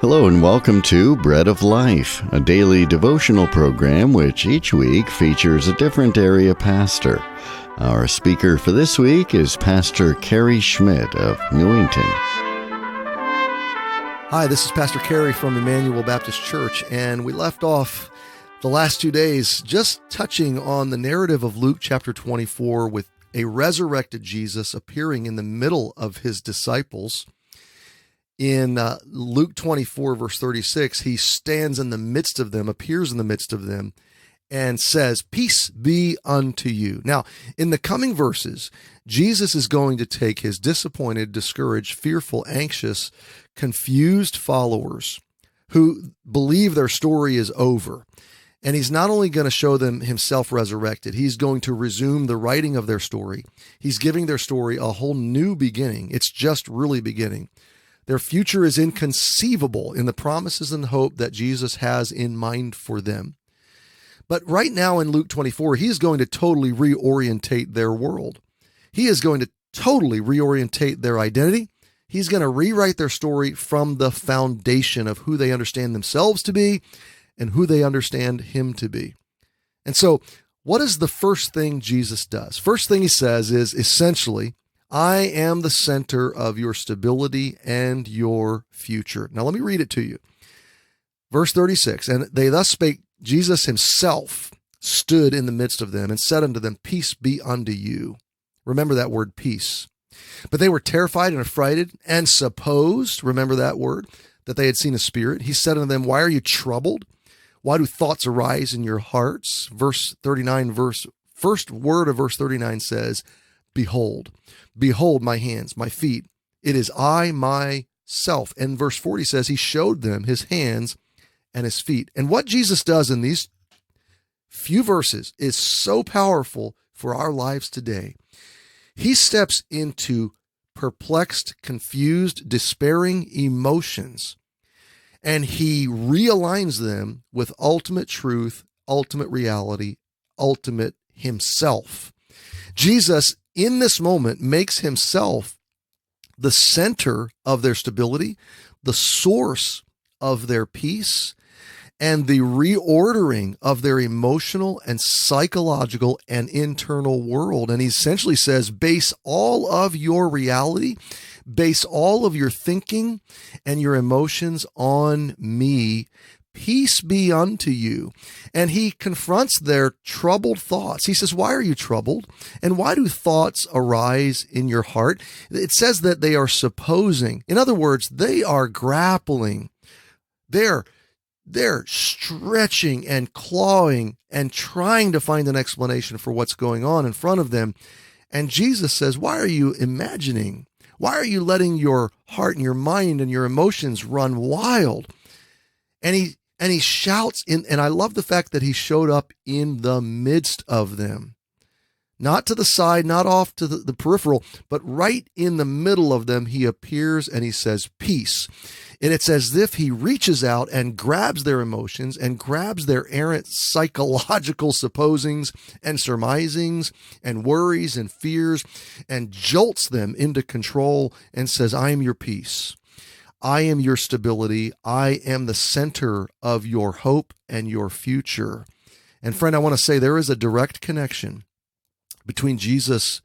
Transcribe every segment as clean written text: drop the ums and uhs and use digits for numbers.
Hello and welcome to Bread of Life, a daily devotional program which each week features a different area pastor. Our speaker for this week is Pastor Cary Schmidt of Newington. Hi, this is Pastor Cary from Emmanuel Baptist Church, and we left off the last 2 days just touching on the narrative of Luke chapter 24 with a resurrected Jesus appearing in the middle of his disciples. In Luke 24, verse 36, he stands in the midst of them, appears in the midst of them, and says, "Peace be unto you." Now, in the coming verses, Jesus is going to take his disappointed, discouraged, fearful, anxious, confused followers who believe their story is over. And he's not only going to show them himself resurrected, he's going to resume the writing of their story. He's giving their story a whole new beginning. It's just really beginning. Their future is inconceivable in the promises and hope that Jesus has in mind for them. But right now in Luke 24, he is going to totally reorientate their world. He is going to totally reorientate their identity. He's going to rewrite their story from the foundation of who they understand themselves to be and who they understand him to be. And so what is the first thing Jesus does? First thing he says is essentially, I am the center of your stability and your future. Now, let me read it to you. Verse 36, and they thus spake, Jesus himself stood in the midst of them and said unto them, "Peace be unto you." Remember that word, peace. But they were terrified and affrighted and supposed, remember that word, that they had seen a spirit. He said unto them, "Why are you troubled? Why do thoughts arise in your hearts?" Verse 39, first word of verse 39 says, "Behold, behold my hands, my feet. It is I myself." And verse 40 says he showed them his hands and his feet. And what Jesus does in these few verses is so powerful for our lives today. He steps into perplexed, confused, despairing emotions, and he realigns them with ultimate truth, ultimate reality, ultimate himself. Jesus, in this moment, makes himself the center of their stability, the source of their peace, and the reordering of their emotional and psychological and internal world. And he essentially says, base all of your reality, base all of your thinking and your emotions on me. Peace be unto you. And he confronts their troubled thoughts. He says, why are you troubled? And why do thoughts arise in your heart? It says that they are supposing. In other words, they are grappling. They're stretching and clawing and trying to find an explanation for what's going on in front of them. And Jesus says, why are you imagining? Why are you letting your heart and your mind and your emotions run wild? And he shouts in, and I love the fact that he showed up in the midst of them. Not to the side, not off to the peripheral, but right in the middle of them, he appears and he says, peace. And it's as if he reaches out and grabs their emotions and grabs their errant psychological supposings and surmisings and worries and fears and jolts them into control and says, I am your peace. I am your stability. I am the center of your hope and your future. And friend, I want to say there is a direct connection between Jesus'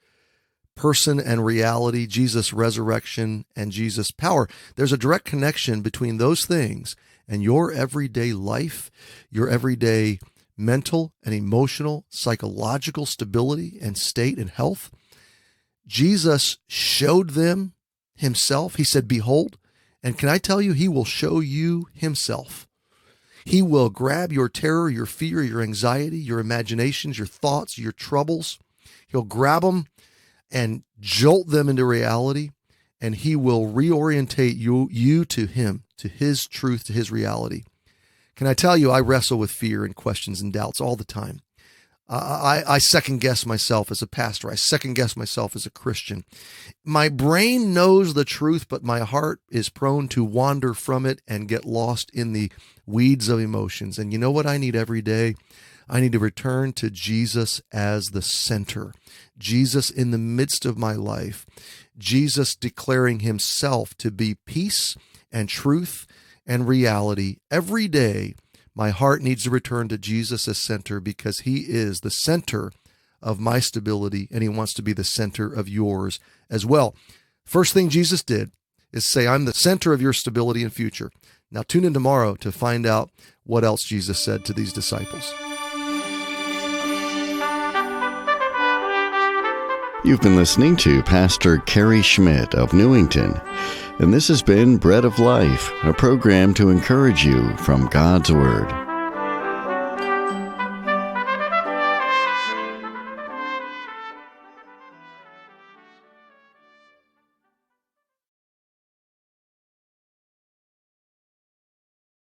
person and reality, Jesus' resurrection, and Jesus' power. There's a direct connection between those things and your everyday life, your everyday mental and emotional, psychological stability and state and health. Jesus showed them himself. He said, behold, and can I tell you, he will show you himself. He will grab your terror, your fear, your anxiety, your imaginations, your thoughts, your troubles. He'll grab them and jolt them into reality, and he will reorientate you to him, to his truth, to his reality. Can I tell you, I wrestle with fear and questions and doubts all the time. I second guess myself as a pastor. I second guess myself as a Christian. My brain knows the truth, but my heart is prone to wander from it and get lost in the weeds of emotions. And you know what I need every day? I need to return to Jesus as the center. Jesus in the midst of my life. Jesus declaring himself to be peace and truth and reality. Every day, my heart needs to return to Jesus as center because he is the center of my stability, and he wants to be the center of yours as well. First thing Jesus did is say, I'm the center of your stability and future. Now tune in tomorrow to find out what else Jesus said to these disciples. You've been listening to Pastor Cary Schmidt of Newington, and this has been Bread of Life, a program to encourage you from God's Word.